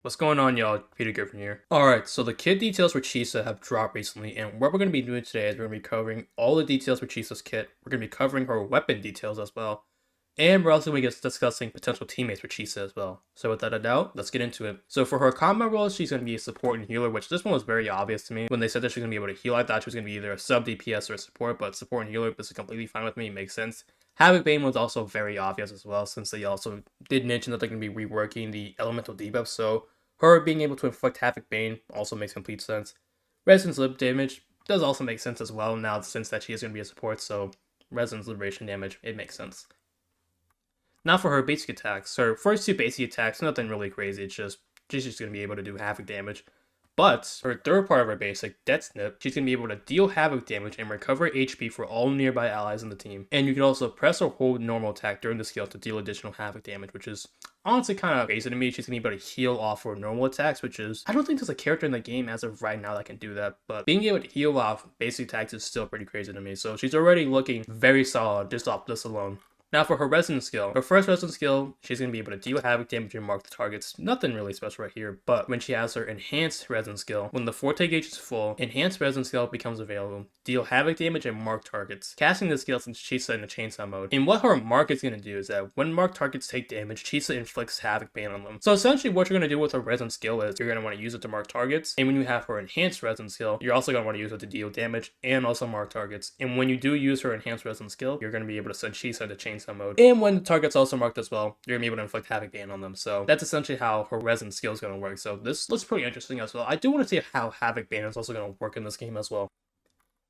What's going on, y'all? Peter Griffin here. Alright, so the kit details for Chisa have dropped recently, and what we're going to be doing today is we're going to be covering all the details for Chisa's kit. We're going to be covering her weapon details as well, and we're also going to be discussing potential teammates for Chisa as well. So without a doubt, let's get into it. So for her combat role, she's going to be a support and healer, which this one was very obvious to me. When they said that she's going to be able to heal, I thought she was going to be either a sub DPS or a support, but support and healer, this is completely fine with me, it makes sense. Havoc Bane was also very obvious as well, since they also did mention that they're going to be reworking the elemental debuff, so her being able to inflict Havoc Bane also makes complete sense. Resonance Lib damage does also make sense as well now, since that she is going to be a support, so Resonance Liberation damage, it makes sense. Now for her basic attacks. Her first two basic attacks, nothing really crazy, it's just she's just going to be able to do Havoc damage. But her third part of her basic, Death Snip, she's going to be able to deal Havoc damage and recover HP for all nearby allies in the team. And you can also press or hold normal attack during the skill to deal additional Havoc damage, which is honestly kind of crazy to me. She's going to be able to heal off her normal attacks, which is, I don't think there's a character in the game as of right now that can do that. But being able to heal off basic attacks is still pretty crazy to me. So she's already looking very solid just off this alone. Now for her resonance skill. Her first resonance skill, she's going to be able to deal Havoc damage and mark the targets. Nothing really special right here, but when she has her enhanced resonance skill, when the forte gauge is full, enhanced resonance skill becomes available. Deal Havoc damage and mark targets. Casting this skill since Chisa in the chainsaw mode. And what her mark is going to do is that when marked targets take damage, Chisa inflicts Havoc Bane on them. So essentially what you're going to do with her resonance skill is you're going to want to use it to mark targets, and when you have her enhanced resonance skill, you're also going to want to use it to deal damage and also mark targets. And when you do use her enhanced resonance skill, you're going to be able to send Chisa into chainsaw mode. And when the target's also marked as well, you're going to be able to inflict Havoc Bane on them. So that's essentially how her resonance skill is going to work. So this looks pretty interesting as well. I do want to see how Havoc Bane is also going to work in this game as well.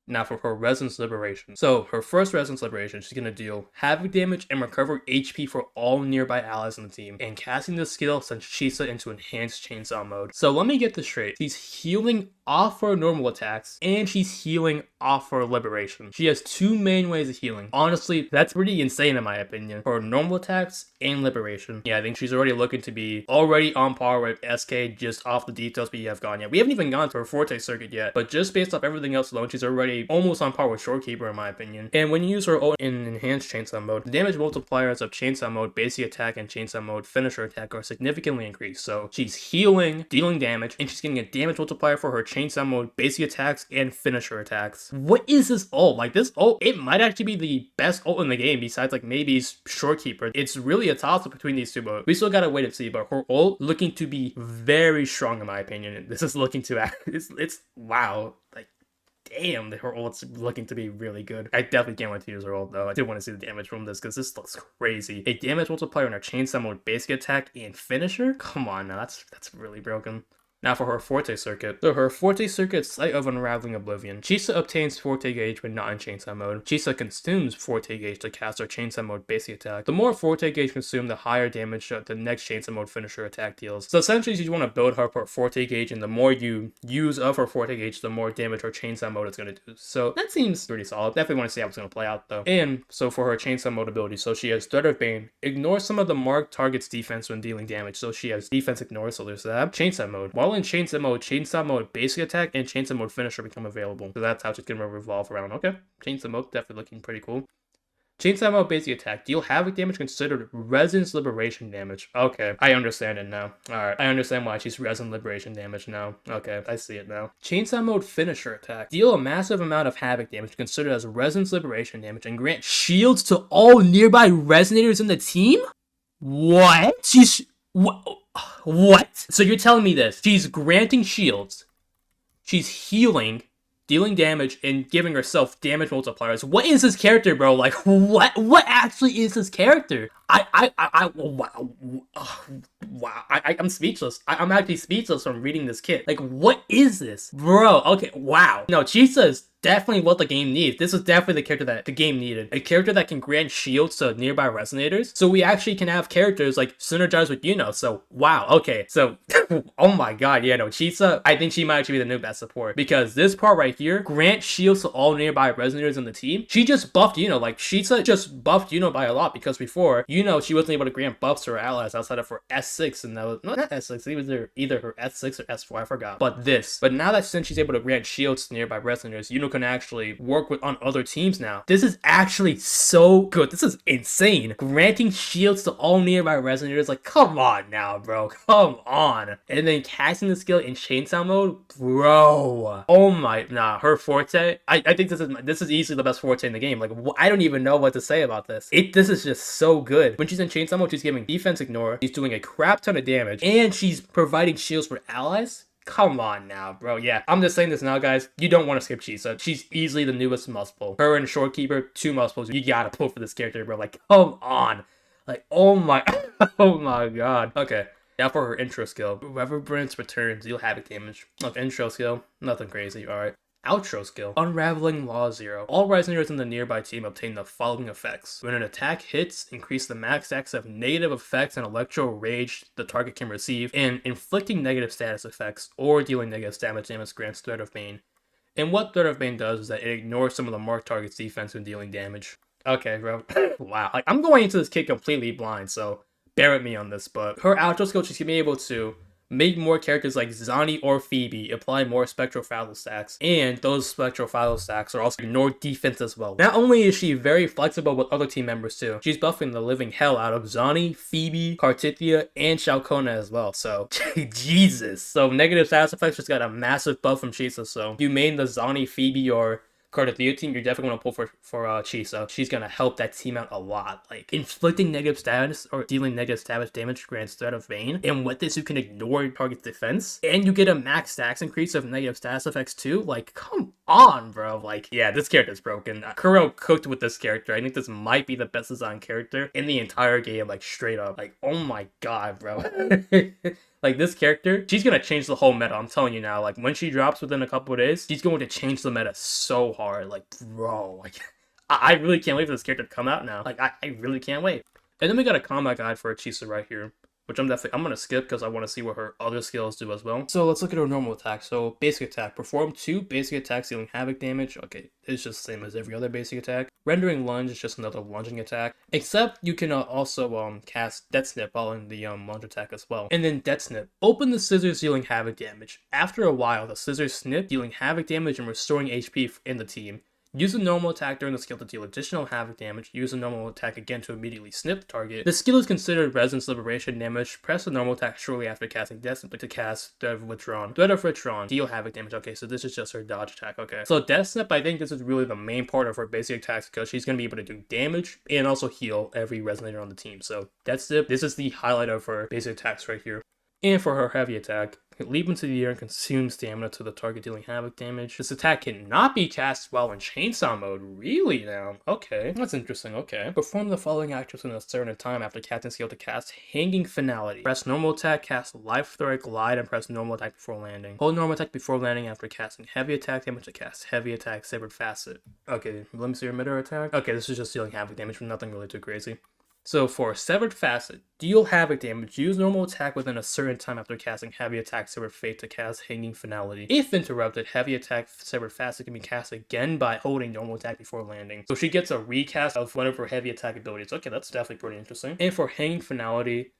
Now for her Resonance Liberation. So her first Resonance Liberation, she's going to deal Havoc damage and recover HP for all nearby allies in the team. And casting this skill sends Chisa into Enhanced Chainsaw mode. So let me get this straight. She's healing off her normal attacks, and she's healing off her Liberation. She has two main ways of healing. Honestly, that's pretty insane in my opinion. For normal attacks and Liberation. Yeah, I think she's already looking to be already on par with SK just off the details we have gone yet. We haven't even gone to her Forte circuit yet, but just based off everything else alone, she's already almost on par with Shorekeeper in my opinion. And when you use her ult in Enhanced Chainsaw mode, the damage multipliers of Chainsaw mode, basic attack, and Chainsaw mode finisher attack are significantly increased. So she's healing, dealing damage, and she's getting a damage multiplier for her Chainsaw mode, basic attacks, and finisher attacks. What is this ult? Like this ult, it might actually be the best ult in the game besides like maybe Shorekeeper. It's really a toss up between these two, but we still gotta wait and see. But her ult looking to be very strong in my opinion. This is looking to act, it's wow. Like damn, her ult's looking to be really good. I definitely can't wait to use her ult though. I do want to see the damage from this because this looks crazy. A damage multiplier on her chainsaw mode, basic attack, and finisher? Come on now, that's really broken. Now for her Forte circuit. So her Forte circuit, Sight of Unraveling Oblivion. Chisa obtains Forte gauge when not in Chainsaw mode. Chisa consumes Forte gauge to cast her Chainsaw mode basic attack. The more Forte gauge consumed, the higher damage the next Chainsaw mode finisher attack deals. So essentially you want to build her Forte gauge, and the more you use of her Forte gauge, the more damage her Chainsaw mode is going to do. So that seems pretty solid. Definitely want to see how it's going to play out though. And so for her Chainsaw mode ability, so she has Threat of Bane. Ignore some of the marked target's defense when dealing damage. So she has defense ignore, so there's that. Chainsaw mode. While in Chainsaw mode basic attack and Chainsaw mode finisher become available. So that's how she's gonna revolve around. Okay, Chainsaw mode definitely looking pretty cool. Chainsaw mode basic attack. Deal Havoc damage considered Resonance Liberation damage. Okay, I understand it now. Alright, I understand why she's Resonance Liberation damage now. Okay, I see it now. Chainsaw mode finisher attack. Deal a massive amount of Havoc damage considered as Resonance Liberation damage and grant shields to all nearby Resonators in the team? What? What? So you're telling me this. She's granting shields. She's healing, dealing damage, and giving herself damage multipliers. What is this character, bro? Like, what actually is this character? Wow. I'm speechless. I'm actually speechless from reading this kit. Like, what is this? Bro, okay, wow. No, Chisa is definitely what the game needs. This is definitely the character that the game needed. A character that can grant shields to nearby resonators. So we actually can have characters like synergize with Yuno. So wow, okay. So oh my god, yeah, no, Chisa, I think she might actually be the new best support. Because this part right here, grant shields to all nearby resonators in the team. She just buffed Yuno. Like Chisa just buffed Yuno by a lot because before Yuno you know, she wasn't able to grant buffs to her allies outside of her S6, and that was not S6, it was either her S6 or S4, I forgot. But now that since she's able to grant shields to nearby resonators, Yuno can actually work with on other teams now. This is actually so good. This is insane. Granting shields to all nearby resonators, like, come on now, bro. Come on. And then casting the skill in chainsaw mode, bro. Oh my, nah, her forte. I think this is easily the best forte in the game. Like, I don't even know what to say about this. This is just so good. When she's in chainsaw mode, she's giving defense ignore. She's doing a crap ton of damage, and she's providing shields for allies. Come on now, bro. Yeah, I'm just saying this now, guys. You don't want to skip Chisa. She's easily the newest must pull. Her and Shorekeeper, 2 must pulls. You gotta pull for this character, bro. Like, come on. Like, oh my, oh my god. Okay. Now for her intro skill. Reverberance returns, deal havoc damage. Look, intro skill, nothing crazy, alright. Outro skill. Unraveling Law 0. All resonators in the nearby team obtain the following effects. When an attack hits, increase the max stacks of negative effects and electro rage the target can receive, and inflicting negative status effects or dealing negative damage grants Threat of Bane. And what Threat of Bane does is that it ignores some of the marked target's defense when dealing damage. Okay, bro. Wow. Like, I'm going into this kit completely blind, so bear with me on this, but her outro skill, she's gonna be able to make more characters like Zani or Phoebe apply more Spectral Fallow stacks, and those Spectral Fallow stacks are also ignore defense as well. Not only is she very flexible with other team members too, she's buffing the living hell out of Zani, Phoebe, Cartithia, and Shalcona as well, so Jesus. So negative status effects just got a massive buff from Chisa, so if you main the Zani, Phoebe, or Cartithia team, you're definitely going to pull for Chisa. She's going to help that team out a lot. Like, inflicting negative status or dealing negative status damage grants Threat of Bane. And with this, you can ignore your target's defense. And you get a max stacks increase of negative status effects too. Like, come on, bro. Like, yeah, this character's broken. Kuro cooked with this character. I think this might be the best designed character in the entire game, like, straight up. Like, oh my god, bro. Like, this character, she's gonna change the whole meta, I'm telling you now. Like, when she drops within a couple of days, she's going to change the meta so hard. Like, bro, like, I really can't wait for this character to come out now. Like, I really can't wait. And then we got a combat guide for Chisa right here, which I'm gonna skip because I want to see what her other skills do as well. So let's look at her normal attack. So basic attack, perform 2 basic attacks dealing havoc damage. Okay, it's just the same as every other basic attack. Rendering lunge is just another lunging attack, except you can also cast Death Snip following the lunge attack as well. And then Death Snip, open the scissors dealing havoc damage. After a while, the scissors snip dealing havoc damage and restoring HP in the team. Use a normal attack during the skill to deal additional havoc damage. Use a normal attack again to immediately snip the target. The skill is considered Resonance Liberation damage. Press the normal attack shortly after casting Death Snip to cast Threat of Withdrawn. Threat of Withdrawn, deal havoc damage. Okay, so this is just her dodge attack. Okay, so Death Snip, I think this is really the main part of her basic attacks because she's going to be able to do damage and also heal every resonator on the team. So Death Snip, this is the highlight of her basic attacks right here. And for her heavy attack, leap into the air and consume stamina to the target dealing havoc damage. This attack cannot be cast while in chainsaw mode. Really now? Okay, that's interesting. Okay. Perform the following actions in a certain time after casting skill to cast Hanging Finality. Press normal attack, cast Life Thrower Glide, and press normal attack before landing. Hold normal attack before landing after casting heavy attack damage to cast heavy attack Severed Facet. Okay, let me see your emitter attack. Okay, this is just dealing havoc damage, but nothing really too crazy. So for Severed Facet, deal havoc damage, use normal attack within a certain time after casting heavy attack Severed Fate to cast Hanging Finality. If interrupted, heavy attack Severed Facet can be cast again by holding normal attack before landing. So she gets a recast of one of her heavy attack abilities. Okay, that's definitely pretty interesting. And for Hanging Finality,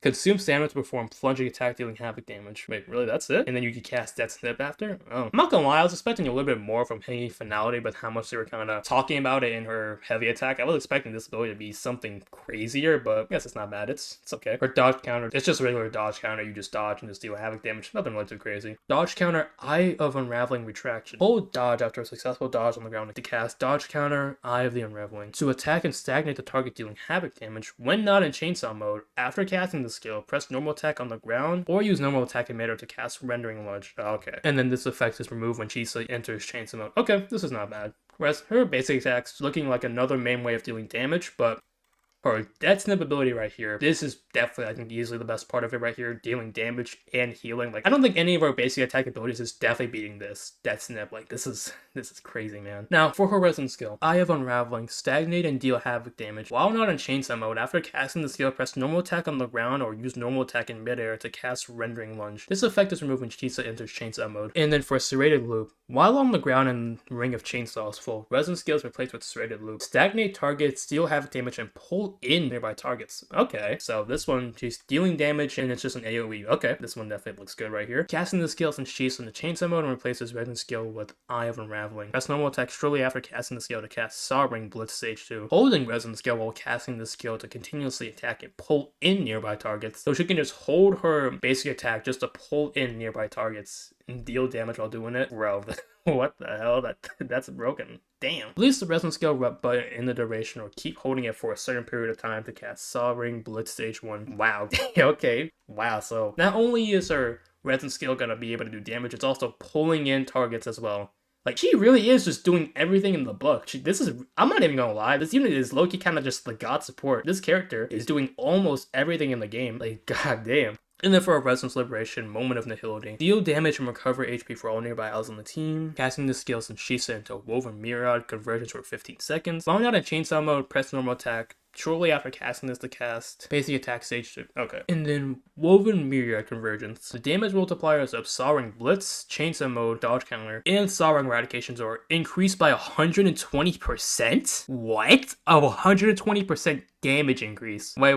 consume stamina to perform plunging attack dealing havoc damage. Wait, really? That's it? And then you can cast Death Snip after? Oh. I'm not gonna lie, I was expecting a little bit more from Hanging Finality, but how much they were kind of talking about it in her heavy attack. I was expecting this ability to be something crazier, but I guess it's not bad. It's okay. Her dodge counter, it's just a regular dodge counter. You just dodge and just deal havoc damage. Nothing really too crazy. Dodge counter, Eye of Unraveling Retraction. Hold dodge after a successful dodge on the ground to cast dodge counter, Eye of the Unraveling. To attack and stagnate the target dealing havoc damage when not in chainsaw mode. After casting the skill, press normal attack on the ground, or use normal attack emitter to cast Rendering Lunge. Okay. And then this effect is removed when Chisa enters chainsaw mode. Okay, this is not bad. Whereas her basic attack's looking like another main way of dealing damage, but her Death Snip ability right here, this is definitely, I think, easily the best part of it right here, dealing damage and healing. Like, I don't think any of our basic attack abilities is definitely beating this Death Snip. Like, this is crazy, man. Now, for her Resonance skill, Eye of Unraveling, stagnate and deal havoc damage. While not in chainsaw mode, after casting the skill, press normal attack on the ground or use normal attack in midair to cast Rendering Lunge. This effect is removed when Chisa enters chainsaw mode. And then for Serrated Loop, while on the ground and Ring of Chainsaws full, Resonance skill is replaced with Serrated Loop. Stagnate targets, deal havoc damage, and pull pull in nearby targets. Okay, so this one, she's dealing damage and it's just an AoE. Okay, this one definitely looks good right here. Casting the skill since she's in the chainsaw mode and replaces Resin's skill with Eye of Unraveling. Press normal attack shortly after casting the skill to cast Saw Ring Blitz Stage 2. Holding Resin's skill while casting the skill to continuously attack and pull in nearby targets. So she can just hold her basic attack just to pull in nearby targets and deal damage while doing it. Bro, what the hell? That's broken. Damn. Release the Resin skill rep button in the duration or keep holding it for a certain period of time to cast Saw Ring Blitz Stage 1. Wow. Okay. Wow, so not only is her Resin skill gonna be able to do damage, it's also pulling in targets as well. Like, she really is just doing everything in the book. I'm not even gonna lie, this unit is low-key kind of just the god support. This character is doing almost everything in the game. Like, goddamn. And then for a Resonance Liberation, Moment of Nihility. Deal damage and recover HP for all nearby allies on the team. Casting the skill since Chisa into Woven Myriad, conversions for 15 seconds. Long out in Chainsaw mode, press normal attack. Shortly after casting this to cast basic attack stage 2. Okay. And then Woven Myriad Convergence. The damage multipliers of Saw Ring Blitz, Chainsaw Mode, Dodge Counter, and Saw Ring Eradications are increased by 120%? What? A 120% damage increase. Wait.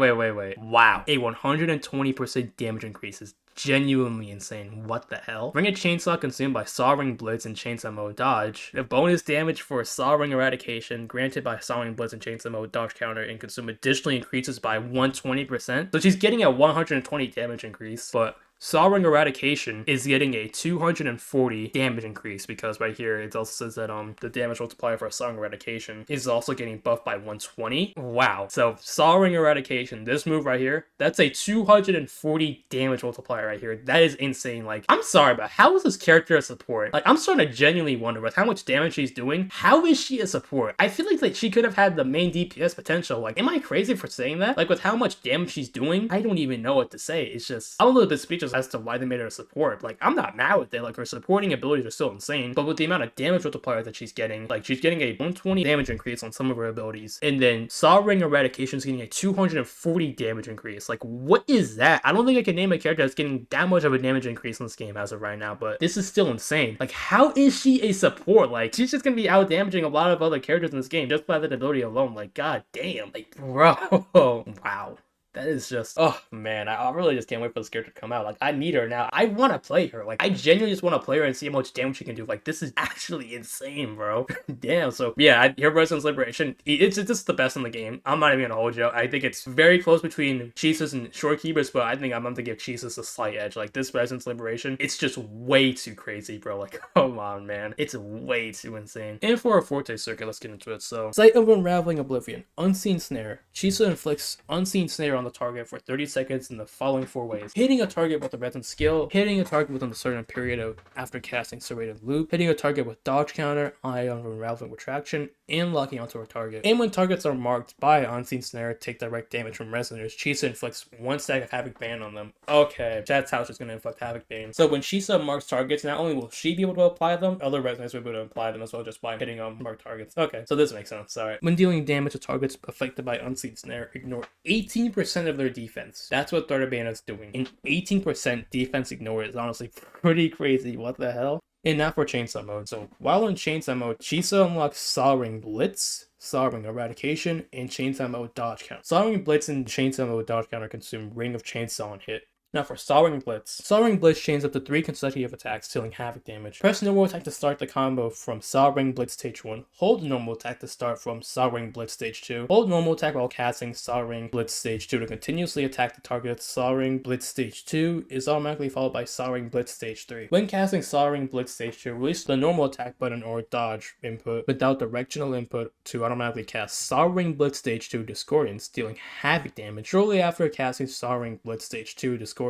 Wow. A 120% damage increase is genuinely insane. What the hell? Ring of Chainsaw consumed by Saw Ring Blitz and Chainsaw Mode Dodge. The bonus damage for Saw Ring Eradication granted by Saw Ring Blitz and Chainsaw Mode Dodge Counter and consume additionally increases by 120%. So she's getting a 120 damage increase, but Saw Ring Eradication is getting a 240 damage increase because right here it also says that the damage multiplier for Saw Ring Eradication is also getting buffed by 120. Wow. So Saw Ring Eradication, this move right here, that's a 240 damage multiplier right here. That is insane. Like, I'm sorry, but how is this character a support? Like, I'm starting to genuinely wonder with how much damage she's doing, how is she a support? I feel like she could have had the main DPS potential. Like, am I crazy for saying that? Like, with how much damage she's doing, I don't even know what to say. It's just, I'm a little bit speechless as to why they made her a support. Like, I'm not mad with it. Like, her supporting abilities are still insane, but with the amount of damage multiplier that she's getting, like, she's getting a 120 damage increase on some of her abilities, and then Saw Ring Eradication is getting a 240 damage increase. Like, what is that? I don't think I can name a character that's getting that much of a damage increase in this game as of right now, but this is still insane. Like, how is she a support? Like, she's just gonna be out damaging a lot of other characters in this game just by that ability alone. Like, god damn. Like, bro. Wow. That is just, oh man, I really just can't wait for this character to come out. Like, I need her now. I want to play her. Like, I genuinely just want to play her and see how much damage she can do. Like, this is actually insane, bro. Damn, so yeah, her Resonance Liberation, it's just the best in the game. I'm not even gonna hold you. I think it's very close between Chisa's and Shorekeeper's, but I think I'm going to give Chisa's a slight edge. Like, this Resonance Liberation, it's just way too crazy, bro. Like, come on, man. It's way too insane. And for our Forte circuit, let's get into it. So, Sight of Unraveling Oblivion, Unseen Snare. Chisa inflicts Unseen Snare on the target for 30 seconds in the following 4 ways: hitting a target with a Resin skill, hitting a target within a certain period of after casting Serrated Loop, hitting a target with Dodge Counter, Eye of Unraveling Retraction, and locking onto a target. And when targets are marked by Unseen Snare, take direct damage from Resonators, Chisa inflicts 1 stack of Havoc Bane on them. Okay, that's how she's going to inflict Havoc Bane. So when Chisa marks targets, not only will she be able to apply them, other Resonators will be able to apply them as well just by hitting marked targets. Okay, so this makes sense. Alright. When dealing damage to targets affected by Unseen Snare, ignore 18% of their defense. That's what Thunder Bane is doing. And 18% defense ignore is honestly pretty crazy. What the hell? And now for Chainsaw mode. So while in Chainsaw mode, Chisa unlocks Saw Ring Blitz, Saw Ring Eradication, and Chainsaw mode Dodge Count. Saw Ring Blitz and Chainsaw mode Dodge Counter consume Ring of Chainsaw and hit. Now for Saw Ring Blitz. Saw Ring Blitz chains up to 3 consecutive attacks, dealing Havoc damage. Press normal attack to start the combo from Saw Ring Blitz stage 1. Hold normal attack to start from Saw Ring Blitz stage 2. Hold normal attack while casting Saw Ring Blitz stage 2 to continuously attack the target. Saw Ring Blitz stage 2 is automatically followed by Saw Ring Blitz stage 3. When casting Saw Ring Blitz stage 2, release the normal attack button or dodge input without directional input to automatically cast Saw Ring Blitz stage 2 Discordance, dealing Havoc damage. Shortly after casting Saw Ring Blitz stage 2 Discordance,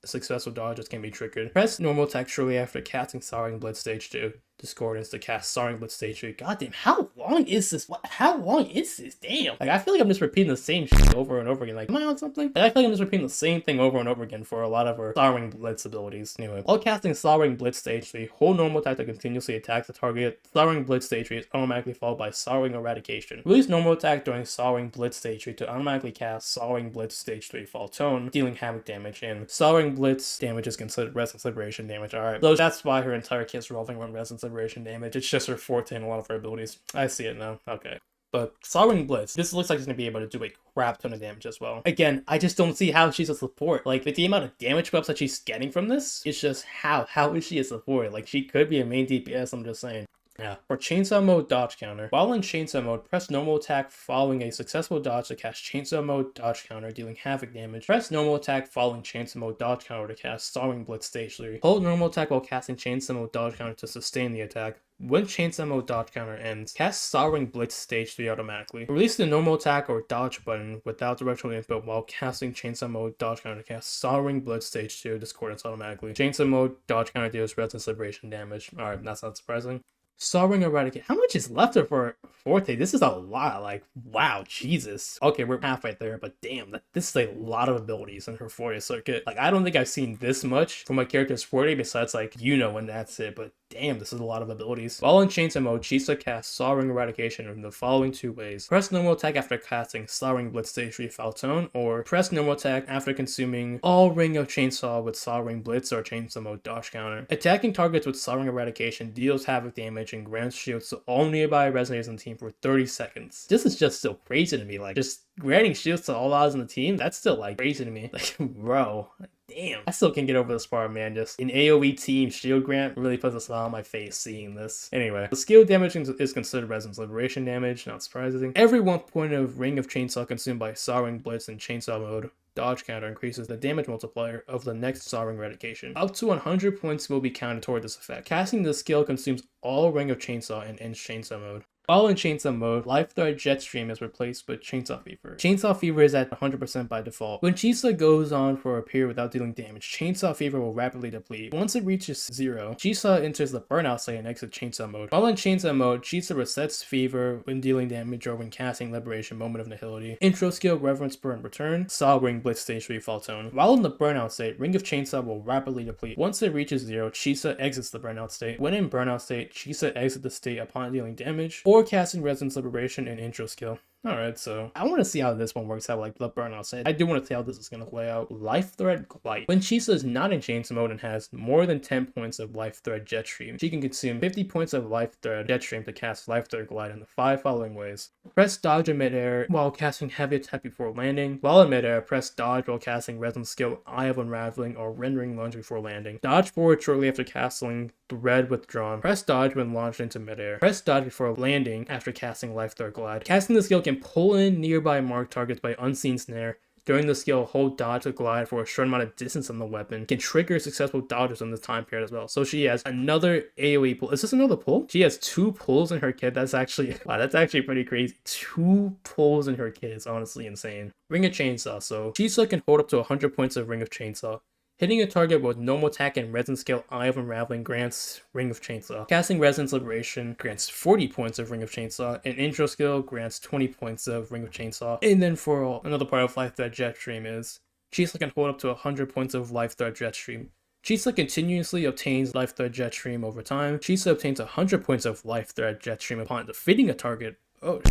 successful dodges can be triggered. Press normal attack shortly after casting Saw Ring Blitz stage 2 Discordance to cast Saw Ring Blitz stage 3. Goddamn, how long is this? How long is this? Damn. Like, I feel like I'm just repeating the same shit over and over again. Like, am I on something? Like, I feel like I'm just repeating the same thing over and over again for a lot of her Saw Ring Blitz abilities. Anyway, while casting Saw Ring Blitz stage 3, hold normal attack to continuously attack the target. Saw Ring Blitz stage 3 is automatically followed by Saw Ring Eradication. Release normal attack during Saw Ring Blitz stage 3 to automatically cast Saw Ring Blitz stage 3 Fall Tone, dealing Havoc damage. And Saw Ring Blitz damage is considered Resonance Liberation damage. Alright, so that's why her entire kit's revolving around Resonance Liberation damage. It's just her forte and a lot of her abilities. I see it now. Okay. But Sovereign Blitz, this looks like it's going to be able to do a crap ton of damage as well. Again, I just don't see how she's a support. Like, with the amount of damage buffs that she's getting from this, it's just how? How is she a support? Like, she could be a main DPS, I'm just saying. Yeah. For Chainsaw Mode Dodge Counter. While in Chainsaw Mode, press normal attack following a successful dodge to cast Chainsaw Mode Dodge Counter, dealing havoc damage. Press normal attack following Chainsaw Mode Dodge Counter to cast Soaring Blitz Stage 3. Hold normal attack while casting Chainsaw Mode Dodge Counter to sustain the attack. When Chainsaw Mode Dodge Counter ends, cast Soaring Blitz Stage 3 automatically. Release the normal attack or dodge button without directional input while casting Chainsaw Mode Dodge Counter to cast Soaring Blitz Stage 2 Discordance automatically. Chainsaw Mode Dodge Counter deals Resonance Liberation damage. Alright, that's not surprising. Soaring Eradicate. How much is left of her Forte? This is a lot. Like, wow, Jesus. Okay, we're halfway there, but damn, this is a lot of abilities in her Forte circuit. Like, I don't think I've seen this much from my character's Forte besides, like, and that's it, but damn, this is a lot of abilities. While in Chainsaw Mode, Chisa casts Soaring Eradication in the following two ways. Press normal attack after casting Soaring Blitz Stage 3 Faltone, or press normal attack after consuming all Ring of Chainsaw with Soaring Blitz or Chainsaw Mode Dodge Counter. Attacking targets with Soaring Eradication deals havoc damage and grants shields to all nearby resonators in the team for 30 seconds. This is just still crazy to me. Like, just granting shields to all odds in the team, that's still, like, crazy to me. Like, bro. Damn. I still can't get over this part, man. Just an AoE team shield grant really puts a smile on my face seeing this. Anyway, the skill damage is considered Resonance Liberation damage, not surprising. Every 1 point of Ring of Chainsaw consumed by Soaring Blitz in Chainsaw Mode Dodge Counter increases the damage multiplier of the next Soaring Eradication. Up to 100 points will be counted toward this effect. Casting this skill consumes all Ring of Chainsaw and ends Chainsaw Mode. While in Chainsaw Mode, Life Thread Jetstream is replaced with Chainsaw Fever. Chainsaw Fever is at 100% by default. When Chisa goes on for a period without dealing damage, Chainsaw Fever will rapidly deplete. Once it reaches 0, Chisa enters the Burnout state and exits Chainsaw Mode. While in Chainsaw Mode, Chisa resets Fever when dealing damage or when casting Liberation Moment of Nihility. Intro skill Reverence Burn Return, Saw Ring Blitz Stage 3 Faltone. While in the Burnout state, Ring of Chainsaw will rapidly deplete. Once it reaches 0, Chisa exits the Burnout state. When in Burnout state, Chisa exits the state upon dealing damage or casting Resonance Liberation and Intro skill. Alright, so I want to see how this one works out, like the Burnout state. I do want to see how this is going to play out. Life Thread Glide. When Chisa is not in Chainsaw Mode and has more than 10 points of Life Thread Jetstream, she can consume 50 points of Life Thread Jetstream to cast Life Thread Glide in the 5 following ways. Press dodge in midair while casting heavy attack before landing. While in midair, press dodge while casting Resonance skill Eye of Unraveling or Rendering Lunge before landing. Dodge forward shortly after casting Thread Withdrawn. Press dodge when launched into midair. Press dodge before landing after casting Life Thread Glide. Casting the skill can pull in nearby marked targets by Unseen Snare. During the skill, hold dodge to glide for a short amount of distance on the weapon. Can trigger successful dodges in this time period as well. So she has another AoE pull. Is this another pull? She has 2 pulls in her kit. That's actually, wow, that's actually pretty crazy. 2 pulls in her kit is honestly insane. Ring of Chainsaw. So Chisa can hold up to 100 points of Ring of Chainsaw. Hitting a target with normal attack and Resonance skill Eye of Unraveling grants Ring of Chainsaw. Casting Resonance Liberation grants 40 points of Ring of Chainsaw, and Intro skill grants 20 points of Ring of Chainsaw. And then for another part of Life Thread Jetstream is, Chisa can hold up to 100 points of Life Thread Jetstream. Chisa continuously obtains Life Thread Jetstream over time. Chisa obtains 100 points of Life Thread Jetstream upon defeating a target. Oh,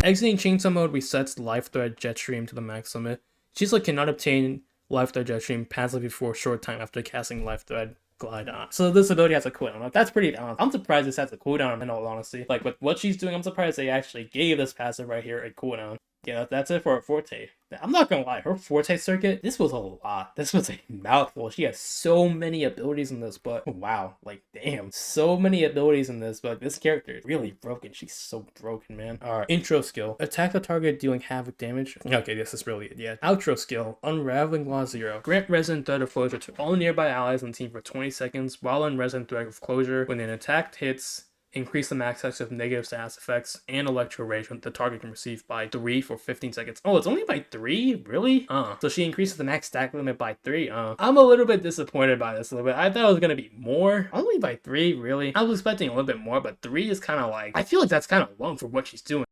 exiting Chainsaw Mode resets Life Thread Jetstream to the max limit. Chisa cannot obtain Life Thread Jetstream passively for a short time after casting Life Thread Glide on. So this ability has a cooldown. That's pretty I'm surprised this has a cooldown in all honesty. Like with what she's doing, I'm surprised they actually gave this passive right here a cooldown. Yeah, that's it for her Forte. I'm not gonna lie, her Forte circuit, this was a lot. This was a mouthful. She has so many abilities in this, but wow, like damn, so many abilities in this, but this character is really broken. She's so broken, man. Alright, intro skill. Attack the target dealing havoc damage. Okay, this is really it, yeah. Outro skill. Unraveling Law 0. Grant Resonant Thread of Closure to all nearby allies in the team for 20 seconds while in Resonant Thread of Closure. When an attack hits, increase the max effects of negative status effects and electro rage the target can receive by 3 for 15 seconds. Oh, it's only by 3? Really? So she increases the max stack limit by 3. I'm a little bit disappointed by this a little bit. I thought it was gonna be more. Only by 3, really? I was expecting a little bit more, but 3 is kind of like, I feel like that's kind of low for what she's doing.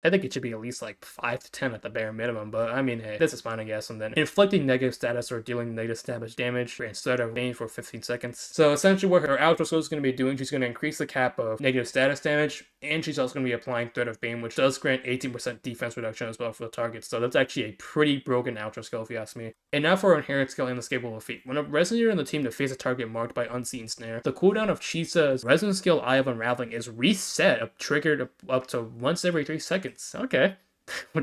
I think it should be at least like 5 to 10 at the bare minimum, but I mean, hey, this is fine, I guess. And then inflicting negative status or dealing negative status damage instead of pain for 15 seconds. So essentially what her outro skill is going to be doing, she's going to increase the cap of negative status damage and she's also going to be applying Threat of Bane, which does grant 18% defense reduction as well for the target, so that's actually a pretty broken outro skill if you ask me. And now for our inherent skill and escapable feat. When a resonator in the team to face a target marked by Unseen Snare, the cooldown of Chisa's resonance skill Eye of Unraveling is reset, triggered up to once every 3 seconds. Okay.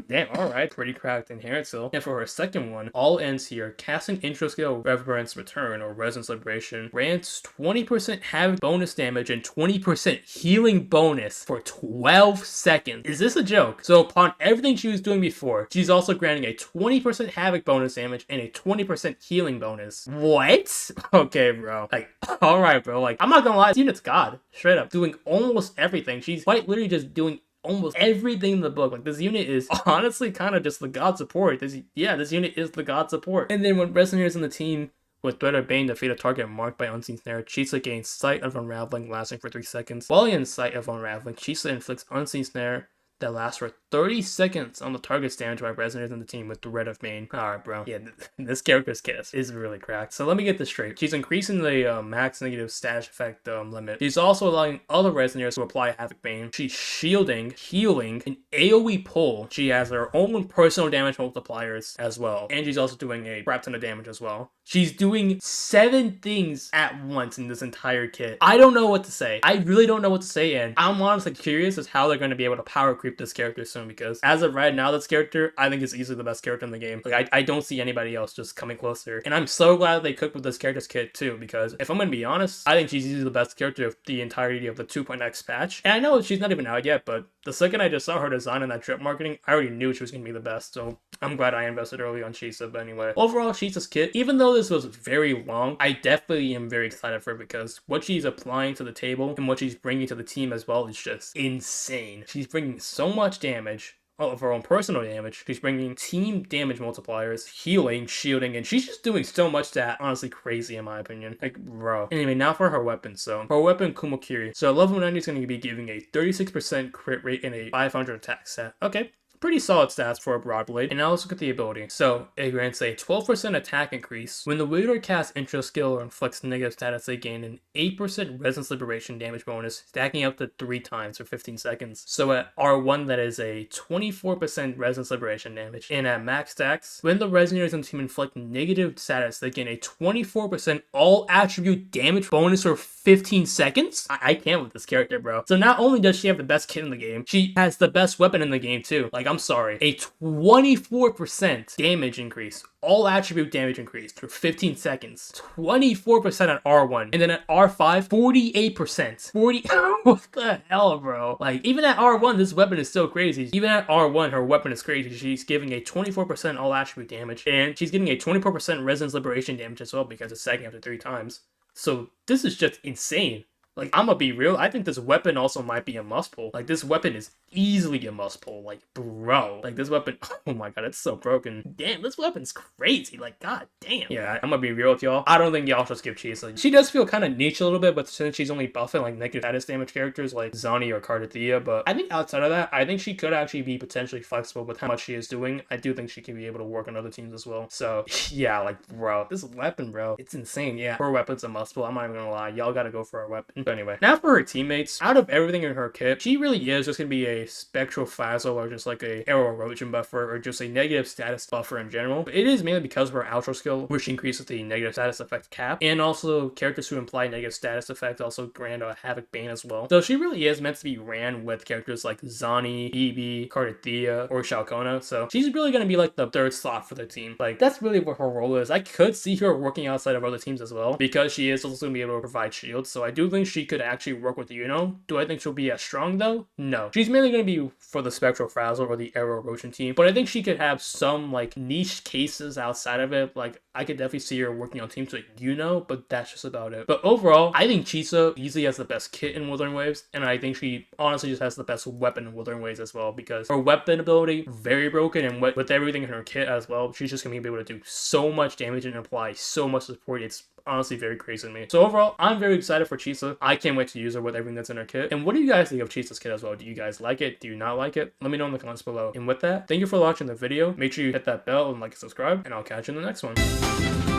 Damn, alright, pretty cracked inherent skill. And for her second one, all ends here, casting intro skill Reverence Return or Resonance Liberation grants 20% havoc bonus damage and 20% healing bonus for 12 seconds. Is this a joke? So upon everything she was doing before, she's also granting a 20% havoc bonus damage and a 20% healing bonus. What? Okay, bro. Like, alright, bro. Like, I'm not gonna lie, this unit's God. Straight up. Doing almost everything. She's quite literally just doing almost everything in the book. Like, this unit is honestly kind of just the god support. This unit is the god support. And then when Resonators in the team with Threat of Bane defeat a target marked by Unseen Snare, Chisa gains Sight of Unraveling lasting for 3 seconds. While in Sight of Unraveling, Chisa inflicts Unseen Snare that lasts for 30 seconds on the target's damage by Resonators in the team with Threat of Bane. Alright, bro. Yeah, this character's kiss is really cracked. So let me get this straight. She's increasing the max negative status effect limit. She's also allowing other Resonators to apply Havoc Bane. She's shielding, healing, and AoE pull. She has her own personal damage multipliers as well. And she's also doing a crap ton of damage as well. She's doing 7 things at once in this entire kit. I don't know what to say. I really don't know what to say, and I'm honestly curious as how they're going to be able to power creep this character soon, because as of right now, this character, I think is easily the best character in the game. Like, I don't see anybody else just coming closer. And I'm so glad they cooked with this character's kit too, because if I'm going to be honest, I think she's easily the best character of the entirety of the 2.x patch. And I know she's not even out yet, but the second I just saw her design in that trip marketing, I already knew she was going to be the best. So I'm glad I invested early on Chisa. But anyway, overall, Chisa's kit, even though this was very long, I definitely am very excited for it, because what she's applying to the table and what she's bringing to the team as well is just insane. She's bringing so much damage of her own personal damage. She's bringing team damage multipliers, healing, shielding, and she's just doing so much that honestly crazy in my opinion. Like, bro. Anyway, now for her weapon. So her weapon, Kumokiri. So level 90 is going to be giving a 36% crit rate and a 500 attack stat. Okay. Pretty solid stats for a Broadblade. And now let's look at the ability. So it grants a 12% attack increase. When the wielder casts intro skill or inflicts negative status, they gain an 8% resonance liberation damage bonus, stacking up to 3 times for 15 seconds. So at R1, that is a 24% resonance liberation damage. And at max stacks, when the resonators in the team inflict negative status, they gain a 24% all attribute damage bonus for 15 seconds? I can't with this character, bro. So not only does she have the best kit in the game, she has the best weapon in the game too. Like, I'm sorry, a 24% damage increase, all attribute damage increase for 15 seconds, 24% at R1, and then at R5, 48%. What the hell, bro? Like, even at R1, this weapon is so crazy. Even at R1, her weapon is crazy. She's giving a 24% all attribute damage, and she's getting a 24% resonance liberation damage as well, because it's stacking up to 3 times. So this is just insane. Like, I'm gonna be real, I think this weapon also might be a must pull. Like, this weapon is easily a must pull. Like, bro. Like, this weapon, oh my god, it's so broken. Damn, this weapon's crazy. Like, god damn. Yeah, I'm gonna be real with y'all. I don't think y'all should skip Chisa. She does feel kind of niche a little bit, but since she's only buffing, like, negative status damage characters like Zani or Cardathea, but I think outside of that, I think she could actually be potentially flexible with how much she is doing. I do think she can be able to work on other teams as well. So, yeah, like, bro. This weapon, bro, it's insane. Yeah, her weapon's a must pull. I'm not even gonna lie. Y'all gotta go for her weapon. But anyway, now for her teammates, out of everything in her kit, she really is just gonna be a Spectral Frazzle or just like a Arrow Erosion buffer or just a negative status buffer in general. But it is mainly because of her outro skill, which increases the negative status effect cap, and also characters who imply negative status effect also grant a Havoc Bane as well. So she really is meant to be ran with characters like Zani, Bibi, Cardathea, or Shalcona. So she's really gonna be like the 3rd slot for the team. Like, that's really what her role is. I could see her working outside of other teams as well, because she is also gonna be able to provide shields. So I do think she could actually work with Yuno. Do I think she'll be as strong though? No. She's mainly going to be for the Spectral Frazzle or the Arrow Erosion team, but I think she could have some like niche cases outside of it. Like, I could definitely see her working on teams like Yuno, but that's just about it. But overall, I think Chisa easily has the best kit in Wuthering Waves, and I think she honestly just has the best weapon in Wuthering Waves as well, because her weapon ability, very broken, and with everything in her kit as well, she's just going to be able to do so much damage and apply so much support. It's honestly very crazy to me. So overall, I'm very excited for Chisa. I can't wait to use her with everything that's in her kit. And what do you guys think of Chisa's kit as well? Do you guys like it? Do you not like it? Let me know in the comments below. And with that, thank you for watching the video. Make sure you hit that bell and like and subscribe, and I'll catch you in the next one.